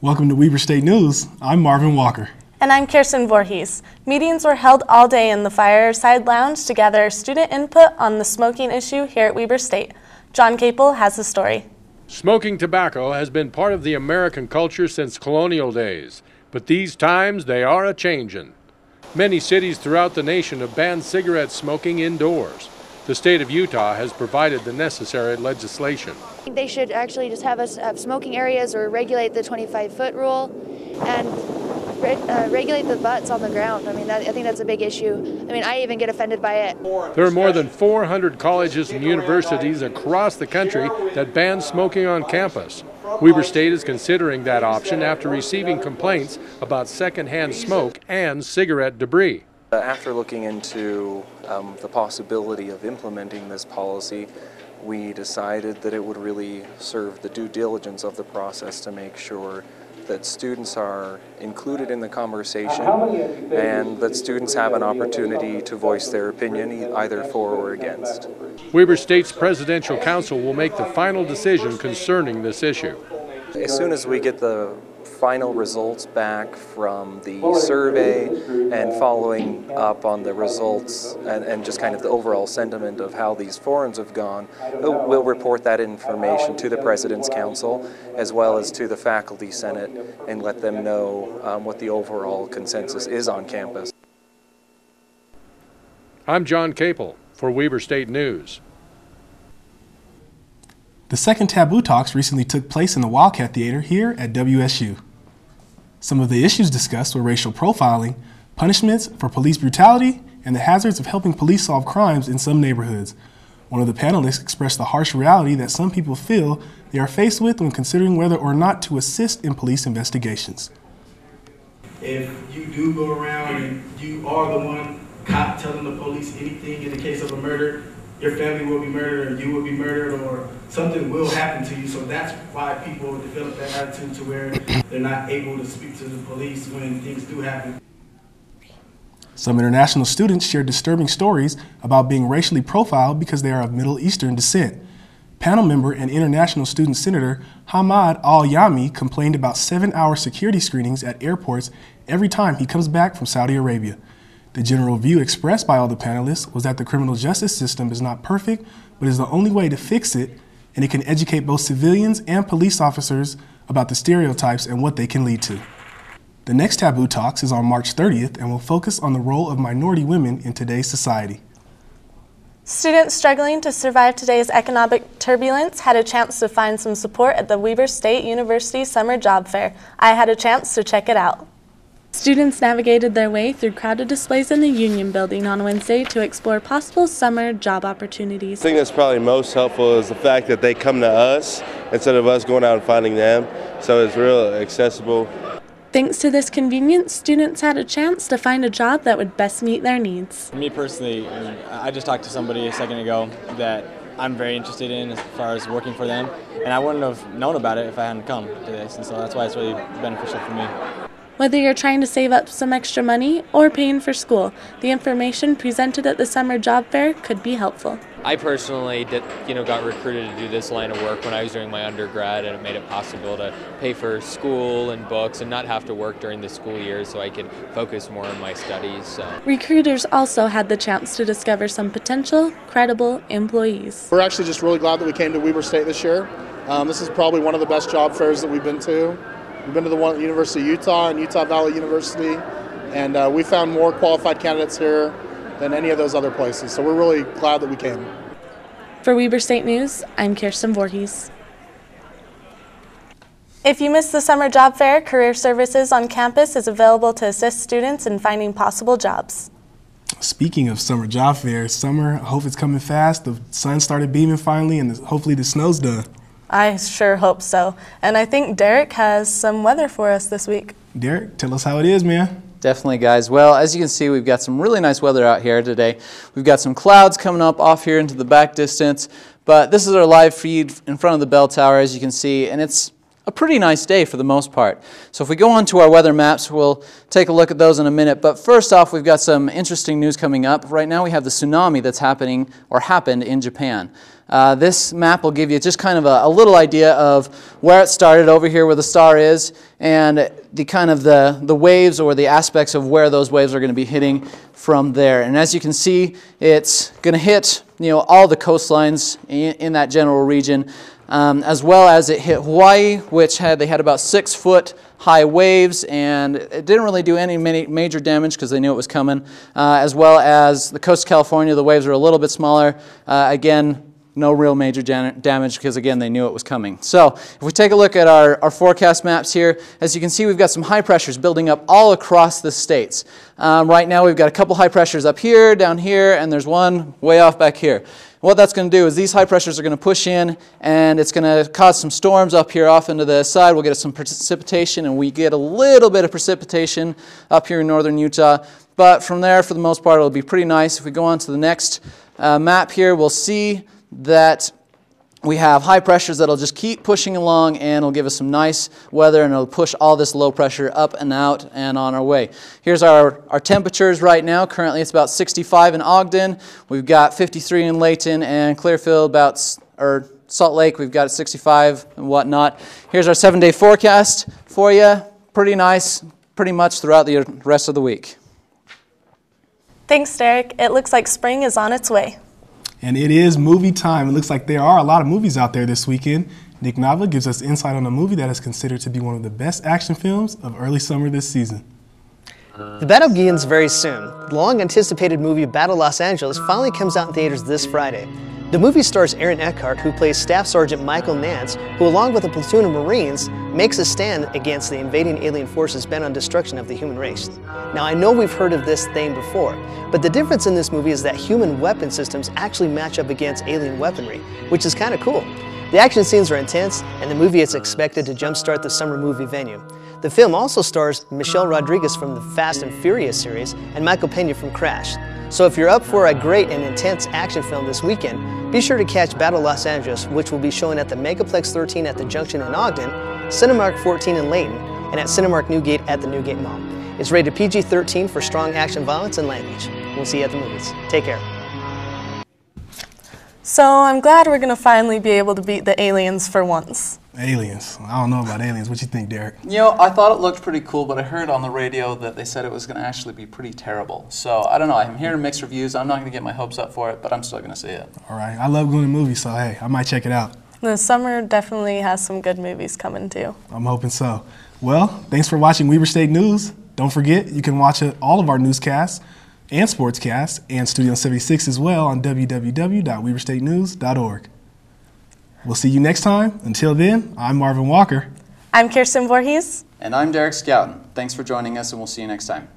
Welcome to Weber State News. I'm Marvin Walker. And I'm Kiersten Voorhees. Meetings were held all day in the Fireside Lounge to gather student input on the smoking issue here at Weber State. John Caple has the story. Smoking tobacco has been part of the American culture since colonial days, but these times they are a-changin'. Many cities throughout the nation have banned cigarette smoking indoors. The state of Utah has provided the necessary legislation. They should actually just have us have smoking areas or regulate the 25-foot rule and regulate the butts on the ground. I mean, I think that's a big issue. I mean, I even get offended by it. There are more than 400 colleges and universities across the country that ban smoking on campus. Weber State is considering that option after receiving complaints about secondhand smoke and cigarette debris. After looking into the possibility of implementing this policy, we decided that it would really serve the due diligence of the process to make sure that students are included in the conversation and that students have an opportunity to voice their opinion either for or against. Weber State's Presidential Council will make the final decision concerning this issue. As soon as we get the final results back from the survey and following up on the results and just kind of the overall sentiment of how these forums have gone, we'll report that information to the President's Council as well as to the Faculty Senate and let them know what the overall consensus is on campus. I'm John Caple for Weber State News. The second Taboo Talks recently took place in the Wildcat Theater here at WSU. Some of the issues discussed were racial profiling, punishments for police brutality, and the hazards of helping police solve crimes in some neighborhoods. One of the panelists expressed the harsh reality that some people feel they are faced with when considering whether or not to assist in police investigations. If you do go around and you are the one cop telling the police anything in the case of a murder, your family will be murdered or you will be murdered or something will happen to you. So that's why people develop that attitude to where they're not able to speak to the police when things do happen. Some international students shared disturbing stories about being racially profiled because they are of Middle Eastern descent. Panel member and international student senator Hamad Al-Yami complained about 7-hour security screenings at airports every time he comes back from Saudi Arabia. The general view expressed by all the panelists was that the criminal justice system is not perfect, but is the only way to fix it, and it can educate both civilians and police officers about the stereotypes and what they can lead to. The next Taboo Talks is on March 30th and will focus on the role of minority women in today's society. Students struggling to survive today's economic turbulence had a chance to find some support at the Weber State University Summer Job Fair. I had a chance to check it out. Students navigated their way through crowded displays in the Union Building on Wednesday to explore possible summer job opportunities. The thing that's probably most helpful is the fact that they come to us instead of us going out and finding them, so it's real accessible. Thanks to this convenience, students had a chance to find a job that would best meet their needs. For me personally, I just talked to somebody a second ago that I'm very interested in as far as working for them, and I wouldn't have known about it if I hadn't come to this, and so that's why it's really beneficial for me. Whether you're trying to save up some extra money or paying for school, the information presented at the summer job fair could be helpful. I personally got recruited to do this line of work when I was doing my undergrad, and it made it possible to pay for school and books and not have to work during the school year so I could focus more on my studies. So. Recruiters also had the chance to discover some potential, credible employees. We're actually just really glad that we came to Weber State this year. This is probably one of the best job fairs that we've been to. We've been to the one at University of Utah and Utah Valley University, and we found more qualified candidates here than any of those other places. So we're really glad that we came. For Weber State News, I'm Kiersten Voorhees. If you missed the summer job fair, Career Services on campus is available to assist students in finding possible jobs. Speaking of summer job fairs, summer, I hope it's coming fast. The sun started beaming finally, and hopefully the snow's done. I sure hope so. And I think Derek has some weather for us this week. Derek, tell us how it is, man. Definitely, guys. Well, as you can see, we've got some really nice weather out here today. We've got some clouds coming up off here into the back distance, but this is our live feed in front of the bell tower, as you can see, and it's a pretty nice day for the most part. So if we go on to our weather maps, we'll take a look at those in a minute. But first off, we've got some interesting news coming up. Right now we have the tsunami that's happening or happened in Japan. This map will give you just kind of a little idea of where it started over here where the star is, and the kind of the waves or the aspects of where those waves are going to be hitting from there. And as you can see, it's going to hit all the coastlines in that general region, as well as it hit Hawaii, which they had about 6-foot high waves, and it didn't really do any major damage because they knew it was coming, as well as the coast of California. The waves are a little bit smaller. Again, no real major damage because, again, they knew it was coming. So if we take a look at our forecast maps here, as you can see, we've got some high pressures building up all across the states. Right now we've got a couple high pressures up here, down here, and there's one way off back here. What that's going to do is these high pressures are going to push in, and it's going to cause some storms up here off into the side. We'll get some precipitation, and we get a little bit of precipitation up here in northern Utah. But from there, for the most part, it'll be pretty nice. If we go on to the next map here, we'll see that we have high pressures that'll just keep pushing along, and it'll give us some nice weather, and it'll push all this low pressure up and out and on our way. Here's our temperatures right now. Currently it's about 65 in Ogden. We've got 53 in Layton, and Clearfield or Salt Lake, we've got 65 and whatnot. Here's our 7-day forecast for you. Pretty nice, pretty much throughout the rest of the week. Thanks, Derek. It looks like spring is on its way. And it is movie time. It looks like there are a lot of movies out there this weekend. Nick Nava gives us insight on a movie that is considered to be one of the best action films of early summer this season. The battle begins very soon. The long-anticipated movie Battle Los Angeles finally comes out in theaters this Friday. The movie stars Aaron Eckhart, who plays Staff Sergeant Michael Nance, who along with a platoon of Marines makes a stand against the invading alien forces bent on destruction of the human race. Now I know we've heard of this thing before, but the difference in this movie is that human weapon systems actually match up against alien weaponry, which is kind of cool. The action scenes are intense, and the movie is expected to jumpstart the summer movie venue. The film also stars Michelle Rodriguez from the Fast and Furious series and Michael Pena from Crash. So if you're up for a great and intense action film this weekend, be sure to catch Battle Los Angeles, which will be showing at the Megaplex 13 at the Junction in Ogden, Cinemark 14 in Layton, and at Cinemark Newgate at the Newgate Mall. It's rated PG-13 for strong action, violence, and language. We'll see you at the movies. Take care. So I'm glad we're going to finally be able to beat the aliens for once. Aliens. I don't know about aliens. What you think, Derek? I thought it looked pretty cool, but I heard on the radio that they said it was going to actually be pretty terrible. So I don't know. I'm hearing mixed reviews. I'm not going to get my hopes up for it, but I'm still going to see it. All right. I love going to movies, so hey, I might check it out. The summer definitely has some good movies coming too. I'm hoping so. Well, thanks for watching Weber State News. Don't forget, you can watch all of our newscasts and sportscasts and Studio 76 as well on www.weberstatenews.org. We'll see you next time. Until then, I'm Marvin Walker. I'm Kiersten Voorhees. And I'm Derek Schouten. Thanks for joining us, and we'll see you next time.